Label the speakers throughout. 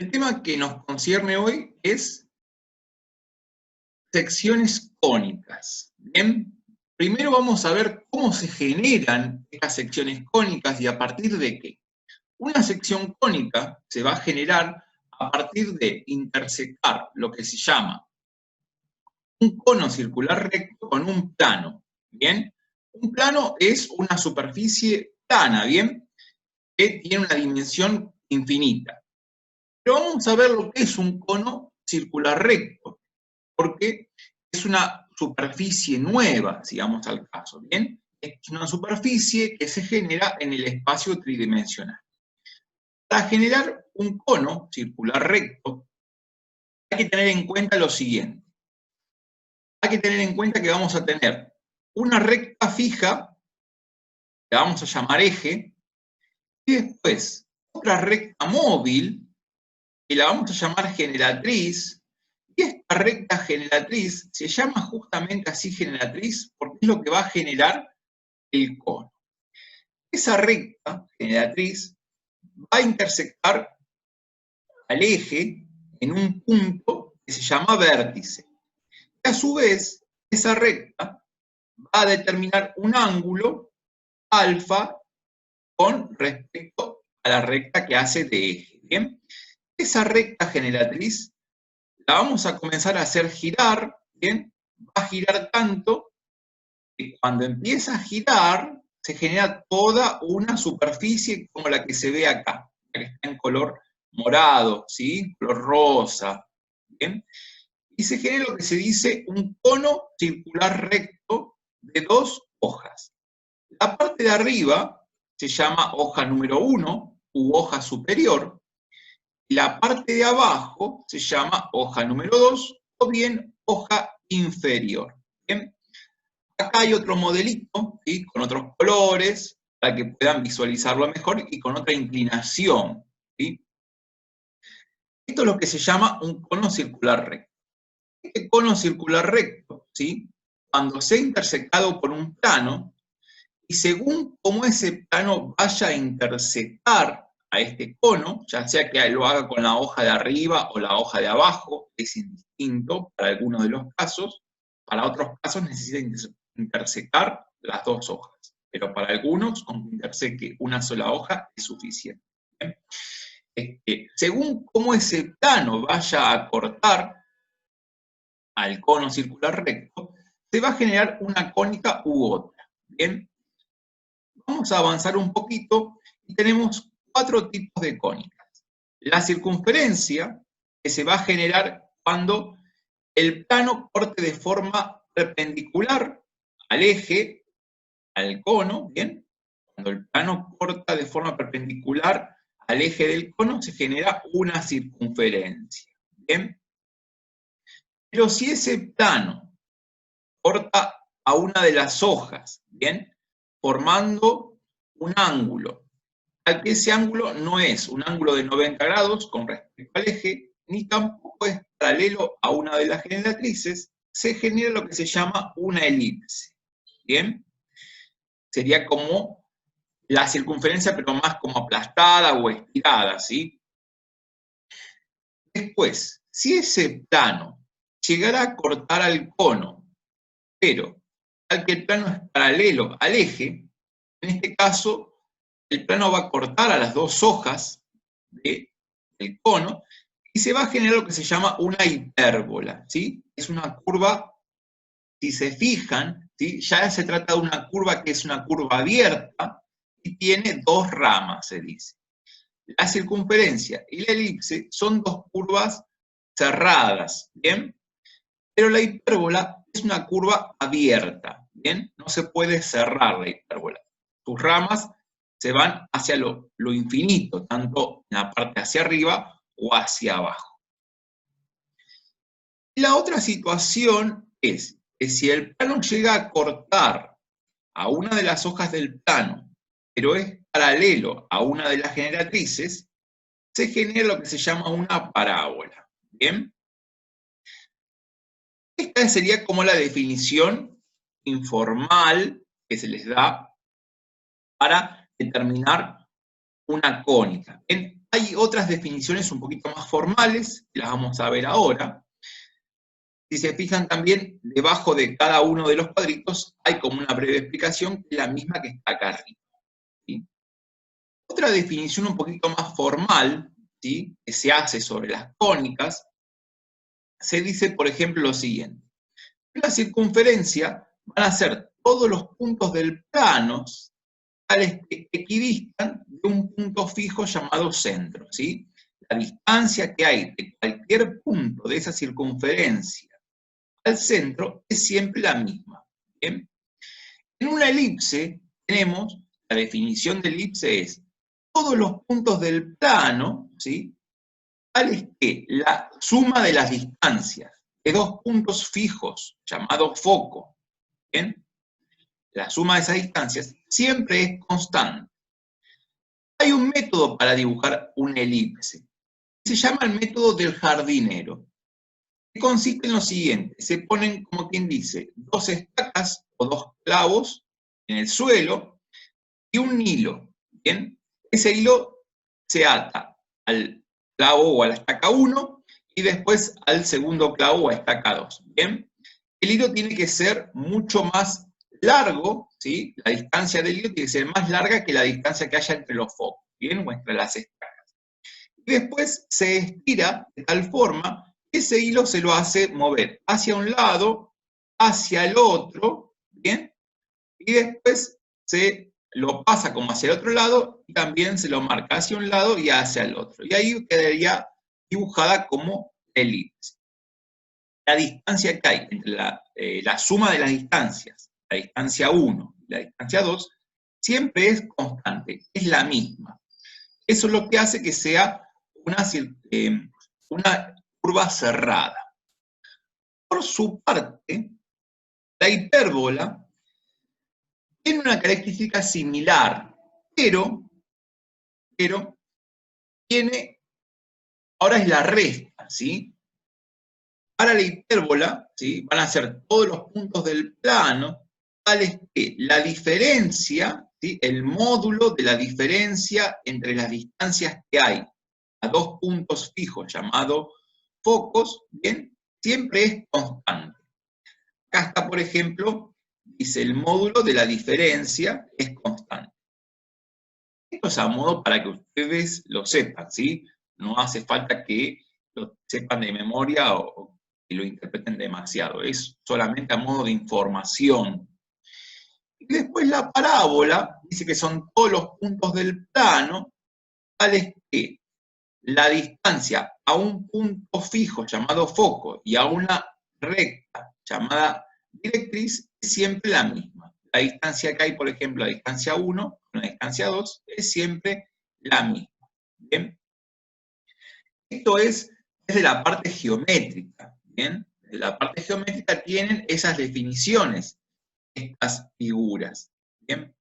Speaker 1: El tema que nos concierne hoy es secciones cónicas. Bien, primero vamos a ver cómo se generan estas secciones cónicas y a partir de qué. Una sección cónica se va a generar a partir de intersectar lo que se llama un cono circular recto con un plano. Bien, un plano es una superficie plana, bien, que tiene una dimensión infinita. Pero vamos a ver lo que es un cono circular recto, porque es una superficie nueva, sigamos al caso, ¿bien? Es una superficie que se genera en el espacio tridimensional. Para generar un cono circular recto, hay que tener en cuenta lo siguiente. Hay que tener en cuenta que vamos a tener una recta fija, que vamos a llamar eje, y después otra recta móvil, que la vamos a llamar generatriz, y esta recta generatriz se llama justamente así generatriz porque es lo que va a generar el cono. Esa recta generatriz va a intersectar al eje en un punto que se llama vértice. Y a su vez, esa recta va a determinar un ángulo alfa con respecto a la recta que hace de eje. ¿Bien? Esa recta generatriz la vamos a comenzar a hacer girar, ¿bien? Va a girar tanto que cuando empieza a girar se genera toda una superficie como la que se ve acá, que está en color morado, ¿sí? Color rosa, ¿bien? Y se genera lo que se dice un cono circular recto de dos hojas. La parte de arriba se llama hoja número 1 u hoja superior, y la parte de abajo se llama hoja número 2 o bien hoja inferior. ¿Bien? Acá hay otro modelito, ¿sí? Con otros colores, para que puedan visualizarlo mejor y con otra inclinación, ¿sí? Esto es lo que se llama un cono circular recto. Este cono circular recto, ¿sí? Cuando sea intersectado por un plano, y según cómo ese plano vaya a intersectar a este cono, ya sea que lo haga con la hoja de arriba o la hoja de abajo, es indistinto para algunos de los casos, para otros casos necesita intersectar las dos hojas, pero para algunos con que interseque una sola hoja es suficiente. Según cómo ese plano vaya a cortar al cono circular recto, se va a generar una cónica u otra. ¿Bien? Vamos a avanzar un poquito y tenemos 4 tipos de cónicas. La circunferencia, que se va a generar cuando el plano corte de forma perpendicular al eje, al cono, ¿bien? Cuando el plano corta de forma perpendicular al eje del cono, se genera una circunferencia, ¿bien? Pero si ese plano corta a una de las hojas, ¿bien? Formando un ángulo, al que ese ángulo no es un ángulo de 90 grados con respecto al eje, ni tampoco es paralelo a una de las generatrices, se genera lo que se llama una elipse. ¿Bien? Sería como la circunferencia, pero más como aplastada o estirada, ¿sí? Después, si ese plano llegara a cortar al cono, pero al que el plano es paralelo al eje, en este caso, el plano va a cortar a las dos hojas del cono y se va a generar lo que se llama una hipérbola, ¿sí? Es una curva, si se fijan, ¿sí? Ya se trata de una curva que es una curva abierta y tiene dos ramas, se dice. La circunferencia y la elipse son dos curvas cerradas, ¿bien? Pero la hipérbola es una curva abierta, ¿bien? No se puede cerrar la hipérbola. Sus ramas se van hacia lo infinito, tanto en la parte hacia arriba o hacia abajo. La otra situación es que si el plano llega a cortar a una de las hojas del plano, pero es paralelo a una de las generatrices, se genera lo que se llama una parábola. ¿Bien? Esta sería como la definición informal que se les da para determinar una cónica. ¿Bien? hay otras definiciones un poquito más formales, que las vamos a ver ahora. Si se fijan también, debajo de cada uno de los cuadritos hay como una breve explicación, que es la misma que está acá arriba, ¿sí? Otra definición un poquito más formal, ¿sí?, que se hace sobre las cónicas, se dice, por ejemplo, lo siguiente. La circunferencia van a ser todos los puntos del plano tales que equidistan de un punto fijo llamado centro, ¿sí? La distancia que hay de cualquier punto de esa circunferencia al centro es siempre la misma, ¿bien? En una elipse tenemos, la definición de elipse es todos los puntos del plano, ¿sí?, tales que la suma de las distancias de dos puntos fijos llamados foco, ¿bien?, la suma de esas distancias siempre es constante. Hay un método para dibujar una elipse, se llama el método del jardinero, que consiste en lo siguiente: se ponen, como quien dice, dos estacas o dos clavos en el suelo y un hilo, ¿bien? Ese hilo se ata al clavo o a la estaca 1 y después al segundo clavo o a estaca 2, ¿bien? El hilo tiene que ser mucho más largo, ¿sí? La distancia del hilo tiene que ser más larga que la distancia que haya entre los focos, ¿bien?, o entre las estacas. Y después se estira de tal forma que ese hilo se lo hace mover hacia un lado, hacia el otro, ¿bien? Y después se lo pasa como hacia el otro lado y también se lo marca hacia un lado y hacia el otro. Y ahí quedaría dibujada como elipse. La distancia que hay entre la suma de las distancias, la distancia 1 y la distancia 2, siempre es constante, es la misma. Eso es lo que hace que sea una curva cerrada. Por su parte, la hipérbola tiene una característica similar, pero tiene, ahora es la resta, ¿sí? Para la hipérbola, ¿sí?, van a ser todos los puntos del plano tales que la diferencia, ¿sí?, el módulo de la diferencia entre las distancias que hay a dos puntos fijos llamados focos, ¿bien?, siempre es constante. Acá está, por ejemplo, dice el módulo de la diferencia es constante. Esto es a modo para que ustedes lo sepan, ¿sí? No hace falta que lo sepan de memoria o que lo interpreten demasiado, es solamente a modo de información. Y después la parábola dice que son todos los puntos del plano tales que la distancia a un punto fijo llamado foco y a una recta llamada directriz es siempre la misma. La distancia que hay, por ejemplo, la distancia 1 con la distancia 2 es siempre la misma. ¿Bien? Esto es desde la parte geométrica. ¿Bien? Desde la parte geométrica tienen esas definiciones, estas figuras. ¿Bien?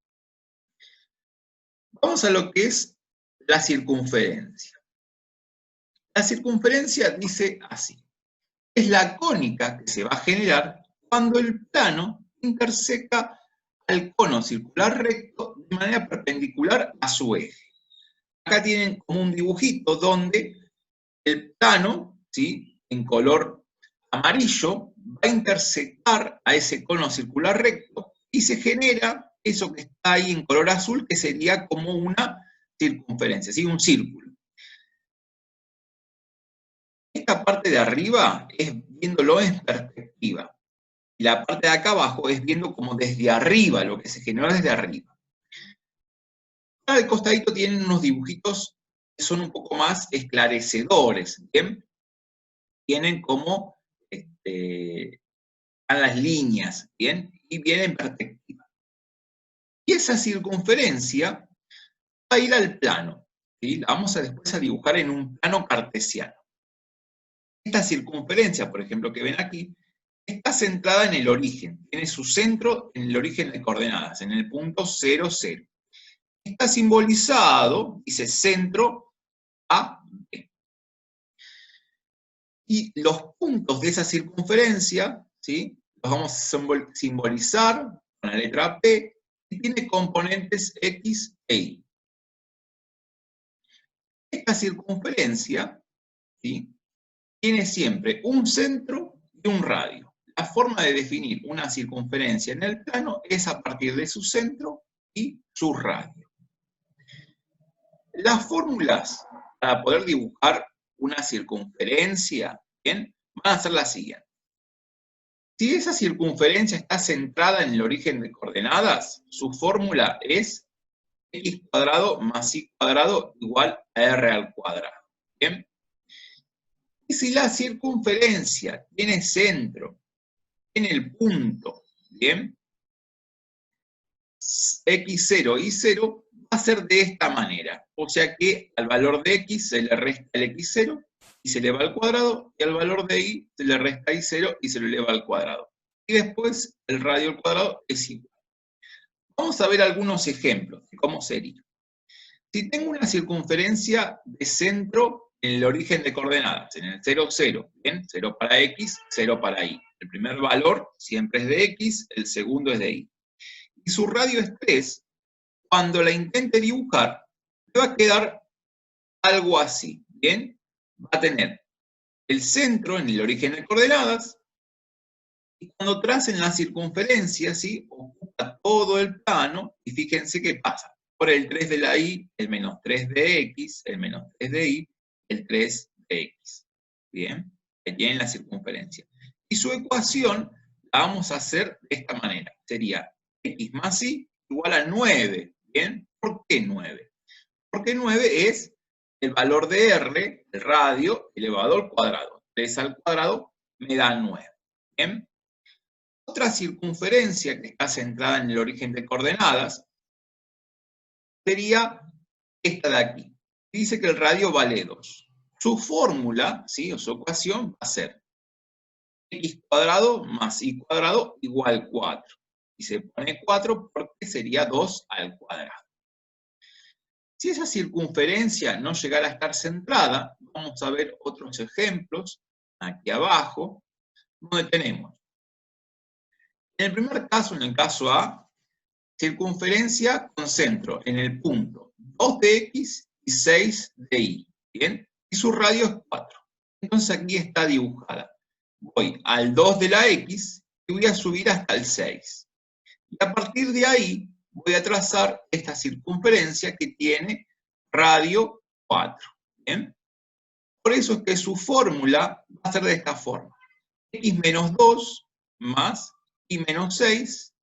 Speaker 1: Vamos a lo que es la circunferencia. La circunferencia dice así: es la cónica que se va a generar cuando el plano interseca al cono circular recto de manera perpendicular a su eje. Acá tienen como un dibujito donde el plano, ¿sí?, en color amarillo, va a intersectar a ese cono circular recto y se genera eso que está ahí en color azul, que sería como una circunferencia, ¿sí?, un círculo. Esta parte de arriba es viéndolo en perspectiva. Y la parte de acá abajo es viendo como desde arriba, lo que se generó desde arriba. Al costadito tienen unos dibujitos que son un poco más esclarecedores, ¿bien? Tienen como, están las líneas, ¿bien? Y vienen en perspectiva. Y esa circunferencia va a ir al plano, ¿sí? La vamos a después a dibujar en un plano cartesiano. Esta circunferencia, por ejemplo, que ven aquí, está centrada en el origen, tiene su centro en el origen de coordenadas, en el punto 0, 0. Está simbolizado, dice centro A, B. Y los puntos de esa circunferencia, ¿sí?, los vamos a simbolizar con la letra P, y tiene componentes X e Y. Esta circunferencia, ¿sí?, tiene siempre un centro y un radio. La forma de definir una circunferencia en el plano es a partir de su centro y su radio. Las fórmulas para poder dibujar una circunferencia, ¿bien?, van a ser las siguientes. Si esa circunferencia está centrada en el origen de coordenadas, su fórmula es x cuadrado más y cuadrado igual a r al cuadrado. ¿Bien? Y si la circunferencia tiene centro en el punto, ¿bien?, x0 y 0 va a ser de esta manera. O sea que al valor de x se le resta el x0 y se eleva al cuadrado, y al valor de y se le resta y0 y se lo eleva al cuadrado. Y después el radio al cuadrado es igual. Vamos a ver algunos ejemplos de cómo sería. Si tengo una circunferencia de centro en el origen de coordenadas, en el 0, 0, ¿bien? 0 para x, 0 para y. El primer valor siempre es de x, el segundo es de y. Y su radio es 3, cuando la intente dibujar, me va a quedar algo así, ¿bien? Va a tener el centro en el origen de coordenadas, y cuando tracen la circunferencia, ¿sí?, ocupa todo el plano, y fíjense qué pasa. Por el 3 de la y, el menos 3 de x, el menos 3 de y, el 3 de x. ¿Bien? Que tienen la circunferencia. Y su ecuación la vamos a hacer de esta manera. Sería x más y igual a 9. ¿Bien? ¿Por qué 9? Porque 9 es el valor de r, el radio, elevado al cuadrado. 3 al cuadrado me da 9. ¿Bien? Otra circunferencia que está centrada en el origen de coordenadas sería esta de aquí. Dice que el radio vale 2. Su fórmula, ¿sí?, o su ecuación va a ser x cuadrado más y cuadrado igual 4. Y se pone 4 porque sería 2 al cuadrado. Si esa circunferencia no llegara a estar centrada, vamos a ver otros ejemplos aquí abajo, donde tenemos, en el primer caso, en el caso A, circunferencia con centro en el punto 2 de x y 6 de y, ¿bien? Y su radio es 4. Entonces aquí está dibujada. Voy al 2 de la x y voy a subir hasta el 6. Y a partir de ahí voy a trazar esta circunferencia que tiene radio 4. ¿Bien? Por eso es que su fórmula va a ser de esta forma. X menos 2 más y menos 6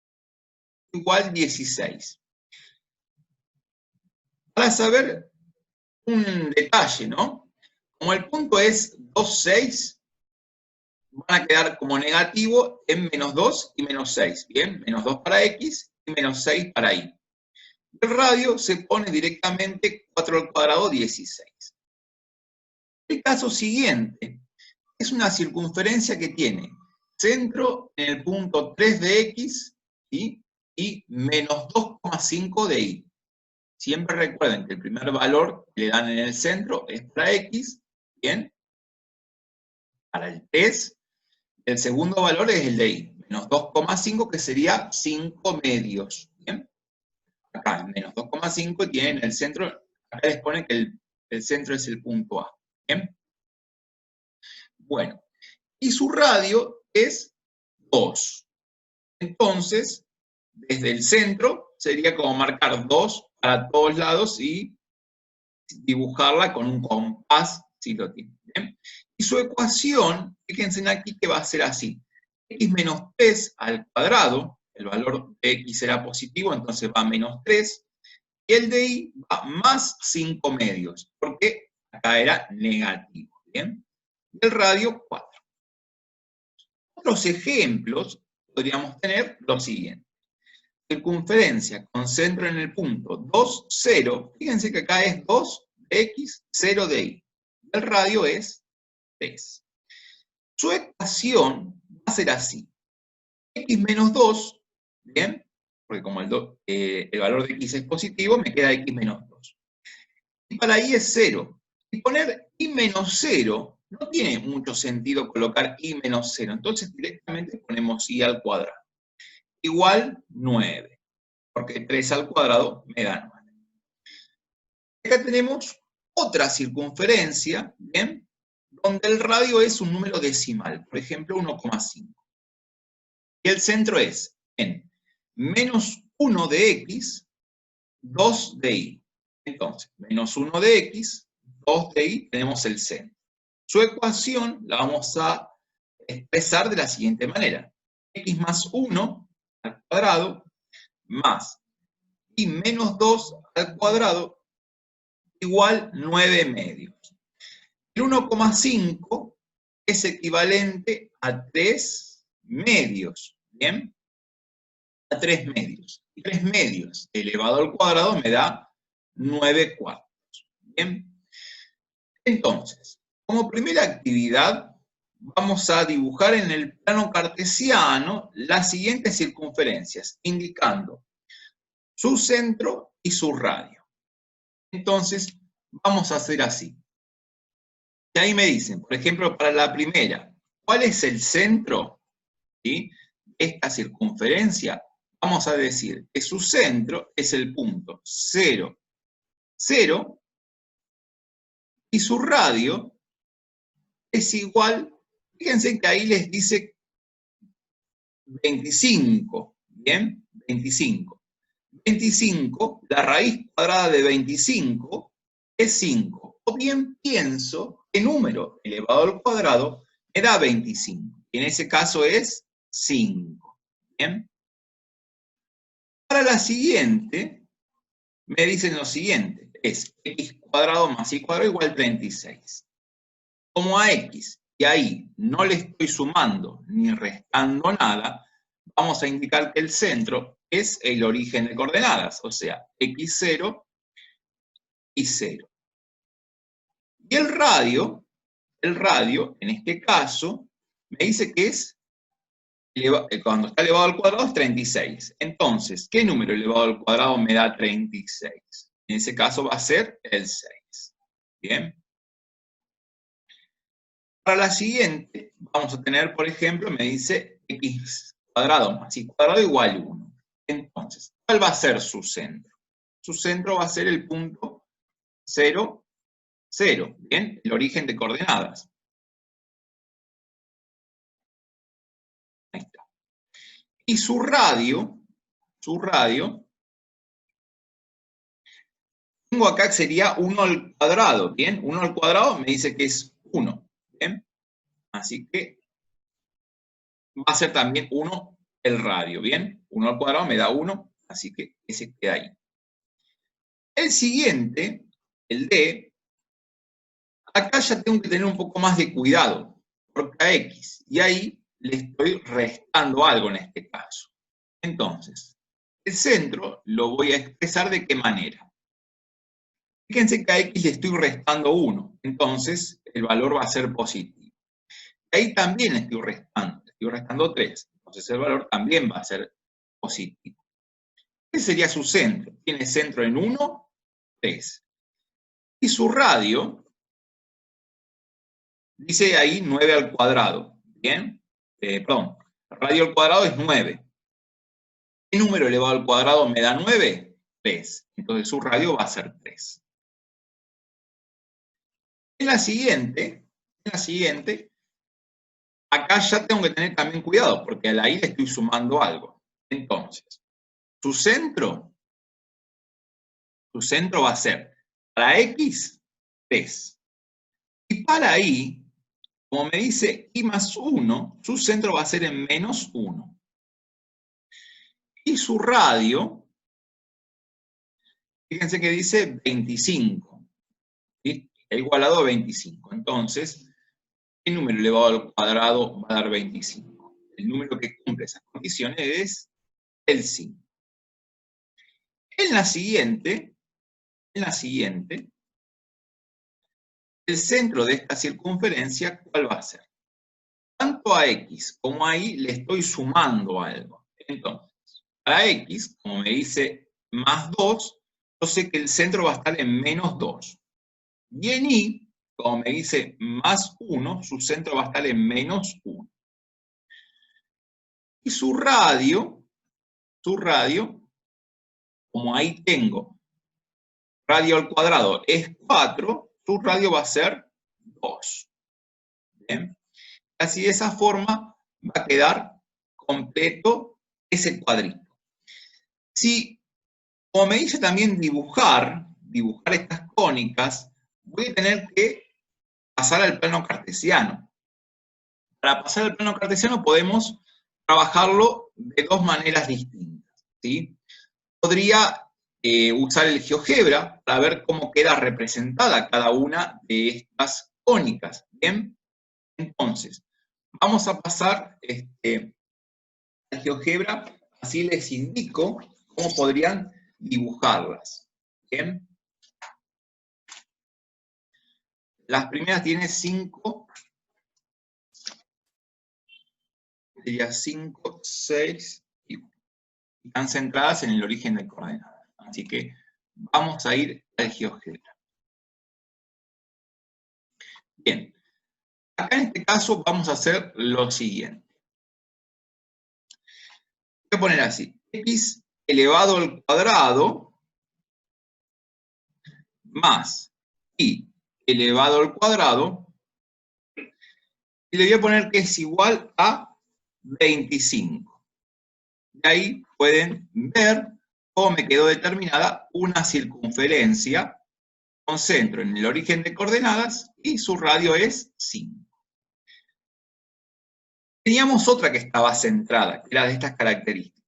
Speaker 1: igual 16. Para saber un detalle, ¿no? Como el punto es 2, 6, van a quedar como negativo en menos 2 y menos 6, ¿bien? Menos 2 para x y menos 6 para y. El radio se pone directamente 4 al cuadrado, 16. El caso siguiente es una circunferencia que tiene centro en el punto 3 de x, ¿sí?, y menos 2,5 de y. Siempre recuerden que el primer valor que le dan en el centro es para x, ¿bien? Para el 3, el segundo valor es el de y, menos 2,5, que sería 5 medios, ¿bien? Acá, menos 2,5, y tienen el centro, acá les pone que el centro es el punto A, ¿bien? Bueno, y su radio es 2. Entonces, desde el centro sería como marcar 2 para todos lados y dibujarla con un compás, si lo tienen. ¿Bien? Y su ecuación, fíjense aquí que va a ser así. X menos 3 al cuadrado, el valor de x será positivo, entonces va a menos 3, y el de y va más 5 medios, porque acá era negativo. ¿Bien? Y el radio 4. Otros ejemplos podríamos tener lo siguiente. Circunferencia con centro en el punto 2, 0. Fíjense que acá es 2 de x, 0 de y. El radio es 3. Su ecuación va a ser así. X menos 2, ¿bien? Porque como el valor de x es positivo, me queda x menos 2. Y para y es 0. Y poner y menos 0 no tiene mucho sentido colocar y menos 0. Entonces directamente ponemos y al cuadrado. Igual 9. Porque 3 al cuadrado me da 9. Acá tenemos otra circunferencia, ¿bien? Donde el radio es un número decimal, por ejemplo 1,5. Y el centro es en menos 1 de x, 2 de y. Entonces, menos 1 de x, 2 de y, tenemos el centro. Su ecuación la vamos a expresar de la siguiente manera. X más 1 al cuadrado más y menos 2 al cuadrado igual 9 medios. El 1,5 es equivalente a 3 medios, ¿bien? A 3 medios. Y 3 medios elevado al cuadrado me da 9 cuartos, ¿bien? Entonces, como primera actividad, vamos a dibujar en el plano cartesiano las siguientes circunferencias, indicando su centro y su radio. Entonces, vamos a hacer así. Y ahí me dicen, por ejemplo, para la primera, ¿cuál es el centro? ¿Sí? Esta circunferencia, vamos a decir que su centro es el punto 0, 0, y su radio es igual, fíjense que ahí les dice 25, ¿bien? 25. 25, la raíz cuadrada de 25 es 5. O bien pienso que número elevado al cuadrado me da 25. Y en ese caso es 5. ¿Bien? Para la siguiente, me dicen lo siguiente. Es x cuadrado más y cuadrado igual 36. Como a x y ahí no le estoy sumando ni restando nada, vamos a indicar que el centro es el origen de coordenadas, o sea, x0 y 0. Y el radio, en este caso, me dice que es, cuando está elevado al cuadrado es 36. Entonces, ¿qué número elevado al cuadrado me da 36? En ese caso va a ser el 6. ¿Bien? Para la siguiente, vamos a tener, por ejemplo, me dice x cuadrado más y cuadrado igual 1. Entonces, ¿cuál va a ser su centro? Su centro va a ser el punto 0, 0, ¿bien? El origen de coordenadas. Ahí está. Y su radio, tengo acá que sería 1 al cuadrado, ¿bien? 1 al cuadrado me dice que es 1, ¿bien? Así que va a ser también 1 el radio, ¿bien? 1 al cuadrado me da 1, así que ese queda ahí. El siguiente, el D, acá ya tengo que tener un poco más de cuidado, porque a X, y ahí le estoy restando algo en este caso. Entonces, el centro lo voy a expresar ¿de qué manera? Fíjense que a X le estoy restando 1, entonces el valor va a ser positivo. Ahí también estoy restando 3, entonces el valor también va a ser positivo. ¿Qué sería su centro? Tiene centro en 1, 3. Y su radio, dice ahí 9 al cuadrado, ¿bien? Perdón, radio al cuadrado es 9. ¿Qué número elevado al cuadrado me da 9? 3. Entonces su radio va a ser 3. En la siguiente, acá ya tengo que tener también cuidado, porque a la I le estoy sumando algo. Entonces, su centro va a ser, para X, 3. Y para Y, como me dice I más 1, su centro va a ser en menos 1. Y su radio, fíjense que dice 25. ¿Sí? Igualado a 25. Entonces, ¿qué número elevado al cuadrado va a dar 25? El número que cumple esas condiciones es el 5. En la siguiente, el centro de esta circunferencia, ¿cuál va a ser? Tanto a X como a Y le estoy sumando algo. Entonces, para X, como me dice más 2, yo sé que el centro va a estar en menos 2. Y en Y, como me dice más 1, su centro va a estar en menos 1. Y su radio, como ahí tengo radio al cuadrado es 4, su radio va a ser 2. ¿Bien? Así de esa forma va a quedar completo ese cuadrito. Si, como me dice también dibujar estas cónicas, voy a tener que pasar al plano cartesiano. Para pasar al plano cartesiano podemos trabajarlo de dos maneras distintas, ¿sí? Podría usar el GeoGebra para ver cómo queda representada cada una de estas cónicas, ¿bien? Entonces, vamos a pasar al GeoGebra, así les indico cómo podrían dibujarlas, ¿bien? Las primeras tienen 5, sería 5, 6, y están centradas en el origen de coordenadas. Así que vamos a ir al GeoGebra. Bien, acá en este caso vamos a hacer lo siguiente. Voy a poner así, x elevado al cuadrado más y elevado al cuadrado, y le voy a poner que es igual a 25. De ahí pueden ver cómo me quedó determinada una circunferencia con centro en el origen de coordenadas y su radio es 5. Teníamos otra que estaba centrada, que era de estas características.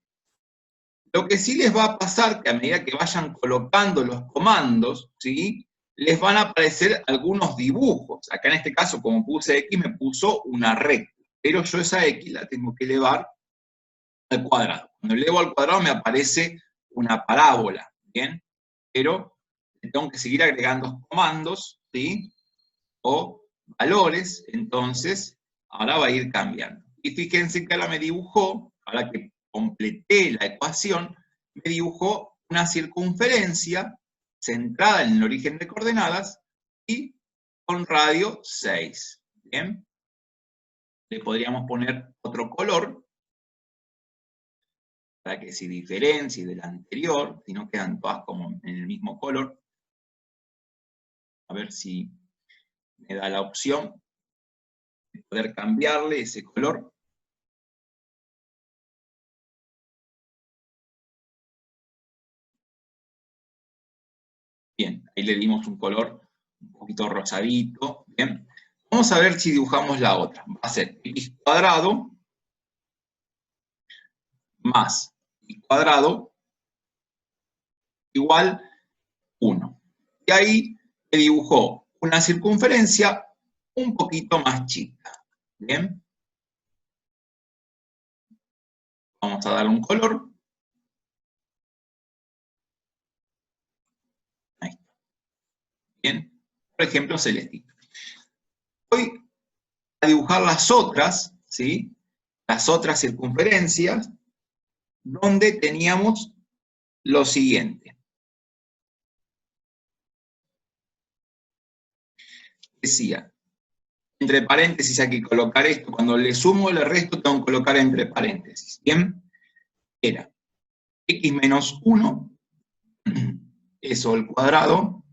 Speaker 1: Lo que sí les va a pasar, que a medida que vayan colocando los comandos, ¿sí?, les van a aparecer algunos dibujos. Acá en este caso, como puse X, me puso una recta, pero yo esa X la tengo que elevar al cuadrado. Cuando elevo al cuadrado me aparece una parábola, ¿bien? Pero tengo que seguir agregando comandos, ¿sí?, o valores, entonces ahora va a ir cambiando. Y fíjense que ahora me dibujó, ahora que completé la ecuación, me dibujó una circunferencia centrada en el origen de coordenadas y con radio 6. ¿Bien? Le podríamos poner otro color para que se diferencie del anterior, si no quedan todas como en el mismo color. A ver si me da la opción de poder cambiarle ese color. Bien, ahí le dimos un color un poquito rosadito. Bien, vamos a ver si dibujamos la otra. Va a ser x cuadrado más y cuadrado igual 1. Y ahí le dibujó una circunferencia un poquito más chica. Bien, vamos a darle un color. Ahí está. Bien, por ejemplo, celestito. Voy a dibujar las otras, ¿sí?, las otras circunferencias, donde teníamos lo siguiente. Decía, entre paréntesis hay que colocar esto, cuando le sumo el resto tengo que colocar entre paréntesis, ¿bien? Era x menos 1, eso al cuadrado,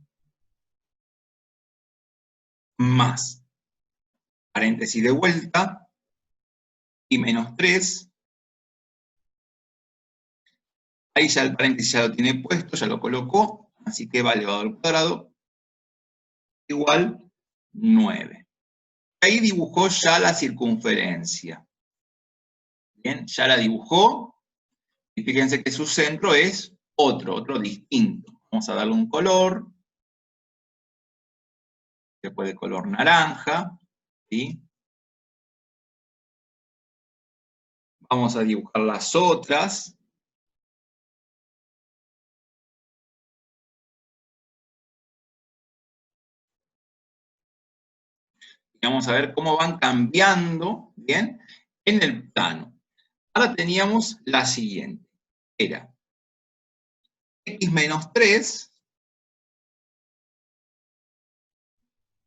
Speaker 1: más, paréntesis de vuelta, y menos 3, ahí ya el paréntesis ya lo tiene puesto, ya lo colocó, así que va elevado al cuadrado, igual 9. Ahí dibujó ya la circunferencia. Bien, ya la dibujó, y fíjense que su centro es otro distinto. Vamos a darle un color, después de color naranja, ¿sí? Vamos a dibujar las otras. Y vamos a ver cómo van cambiando, ¿bien?, en el plano. Ahora teníamos la siguiente. Era x menos 3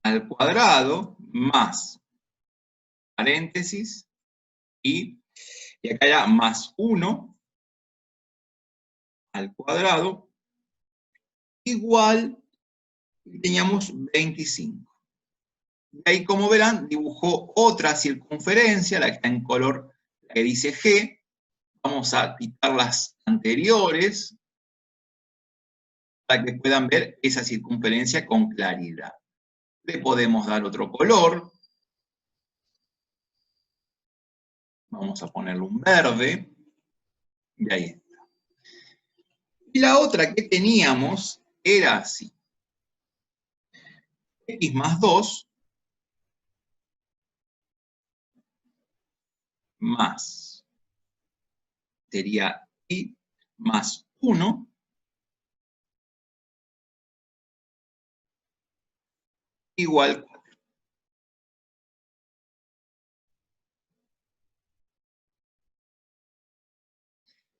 Speaker 1: al cuadrado más, paréntesis, y acá ya más 1 al cuadrado igual y teníamos 25. Y ahí, como verán, dibujó otra circunferencia, la que está en color, la que dice G. Vamos a quitar las anteriores para que puedan ver esa circunferencia con claridad. Le podemos dar otro color. Vamos a ponerle un verde. Y ahí está. Y la otra que teníamos era así. X más 2 más, sería Y más 1 igual 4.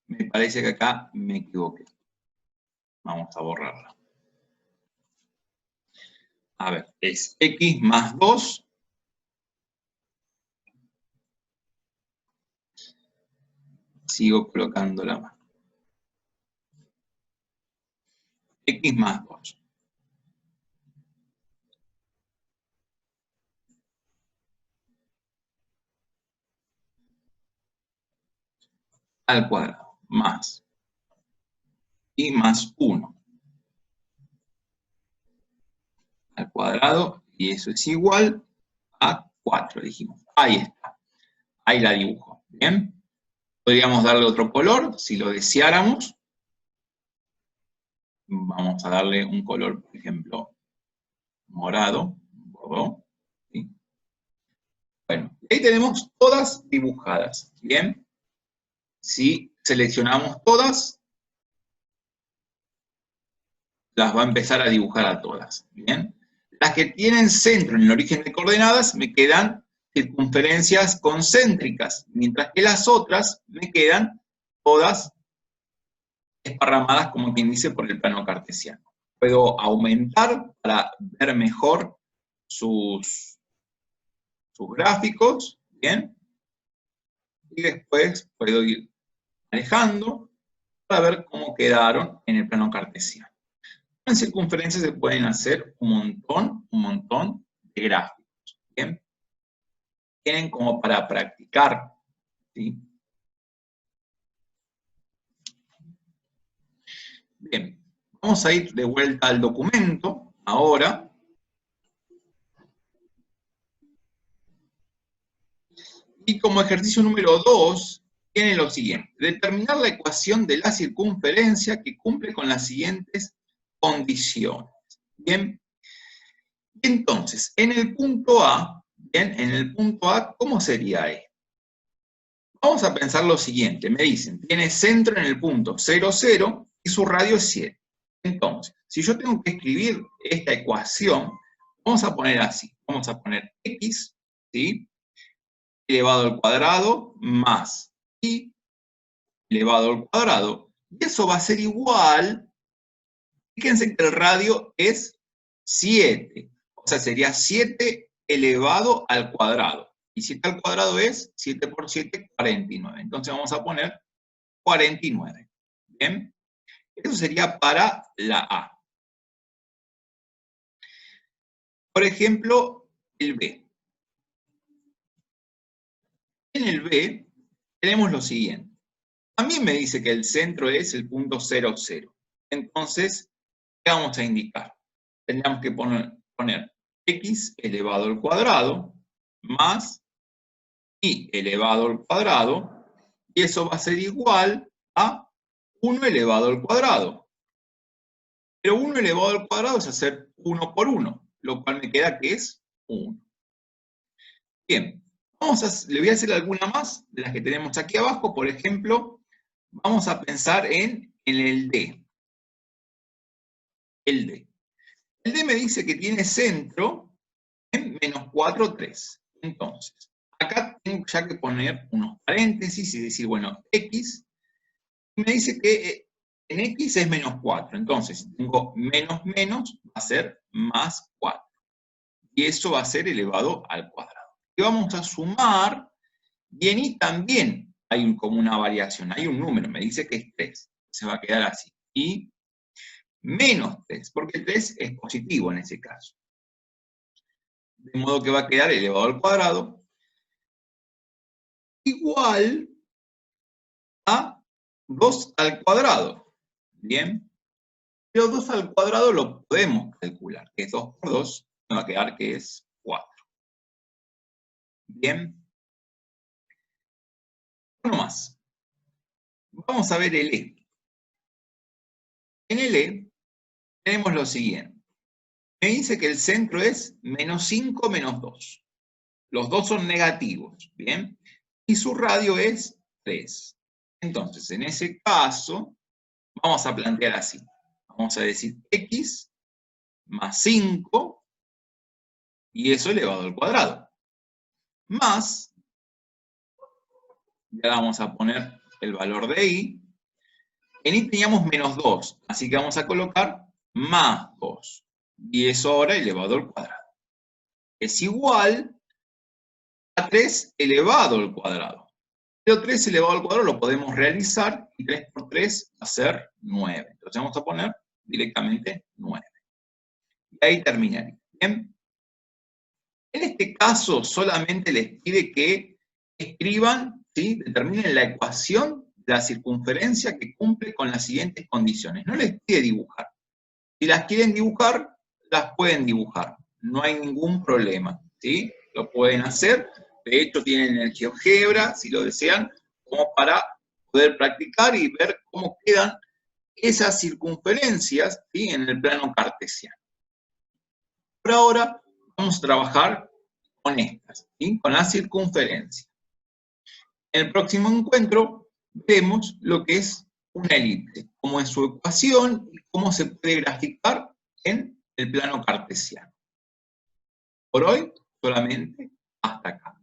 Speaker 1: Me parece que acá me equivoqué. Vamos a borrarla. A ver, es X más 2 sigo colocando la mano. X más 2. Al cuadrado, más Y más 1 al cuadrado, y eso es igual a 4, dijimos. Ahí está. Ahí la dibujo. ¿Bien? Podríamos darle otro color, si lo deseáramos. Vamos a darle un color, por ejemplo, morado, bordeaux, ¿sí? Bueno, ahí tenemos todas dibujadas, ¿bien? Si seleccionamos todas, las va a empezar a dibujar a todas, ¿bien? Las que tienen centro en el origen de coordenadas me quedan circunferencias concéntricas, mientras que las otras me quedan todas esparramadas, como quien dice, por el plano cartesiano. Puedo aumentar para ver mejor sus gráficos, ¿bien? Y después puedo ir alejando para ver cómo quedaron en el plano cartesiano. En circunferencias se pueden hacer un montón de gráficos, ¿bien? Tienen como para practicar, ¿sí? Bien, vamos a ir de vuelta al documento ahora. Y como ejercicio número 2, tiene lo siguiente: determinar la ecuación de la circunferencia que cumple con las siguientes condiciones. Bien, entonces, en el punto A, bien, en el punto A, ¿cómo sería esto? Vamos a pensar lo siguiente: me dicen, tiene centro en el punto 0, 0 y su radio es 7. Entonces, si yo tengo que escribir esta ecuación, vamos a poner así: vamos a poner X, ¿sí?, elevado al cuadrado más Y elevado al cuadrado. Y eso va a ser igual, fíjense que el radio es 7, o sea, sería 7 elevado al cuadrado. Y 7 al cuadrado es 7 por 7, 49. Entonces vamos a poner 49. ¿Bien? Eso sería para la A. Por ejemplo, el B. En el B tenemos lo siguiente. También me dice que el centro es el punto 0, 0. Entonces, ¿qué vamos a indicar? Tendríamos que poner X elevado al cuadrado más Y elevado al cuadrado, y eso va a ser igual a 1 elevado al cuadrado. Pero 1 elevado al cuadrado es hacer 1 por 1, lo cual me queda que es 1. Bien, le voy a hacer alguna más de las que tenemos aquí abajo. Por ejemplo, vamos a pensar en el D. El D. El D me dice que tiene centro en menos 4, 3. Entonces, acá tengo ya que poner unos paréntesis y decir, bueno, X, me dice que en X es menos 4. Entonces, si tengo menos menos, va a ser más 4. Y eso va a ser elevado al cuadrado. Y vamos a sumar, y en Y también hay como una variación, hay un número, me dice que es 3. Se va a quedar así. Y menos 3, porque el 3 es positivo en ese caso. De modo que va a quedar elevado al cuadrado igual a 2 al cuadrado. Bien. Pero 2 al cuadrado lo podemos calcular, que es 2 por 2, me va a quedar que es 4. Bien. Uno más. Vamos a ver el E. En el E tenemos lo siguiente. Me dice que el centro es menos 5 menos 2. Los dos son negativos, ¿bien? Y su radio es 3. Entonces, en ese caso, vamos a plantear así. Vamos a decir x más 5, y eso elevado al cuadrado. Más, ya vamos a poner el valor de y. En y teníamos menos 2, así que vamos a colocar más 2. Y eso ahora elevado al cuadrado. Es igual a 3 elevado al cuadrado. Pero 3 elevado al cuadrado lo podemos realizar, y 3 por 3 va a ser 9. Entonces vamos a poner directamente 9. Y ahí terminaría. Bien. En este caso solamente les pide que escriban, ¿sí? Determinen la ecuación de la circunferencia que cumple con las siguientes condiciones. No les pide dibujar. Si las quieren dibujar, las pueden dibujar. No hay ningún problema, ¿sí? Lo pueden hacer. De hecho, tienen el GeoGebra, si lo desean, como para poder practicar y ver cómo quedan esas circunferencias, ¿sí? En el plano cartesiano. Por ahora, vamos a trabajar con estas, ¿sí? Con la circunferencia. En el próximo encuentro vemos lo que es una elipse, cómo es su ecuación y cómo se puede graficar en el plano cartesiano. Por hoy, solamente hasta acá.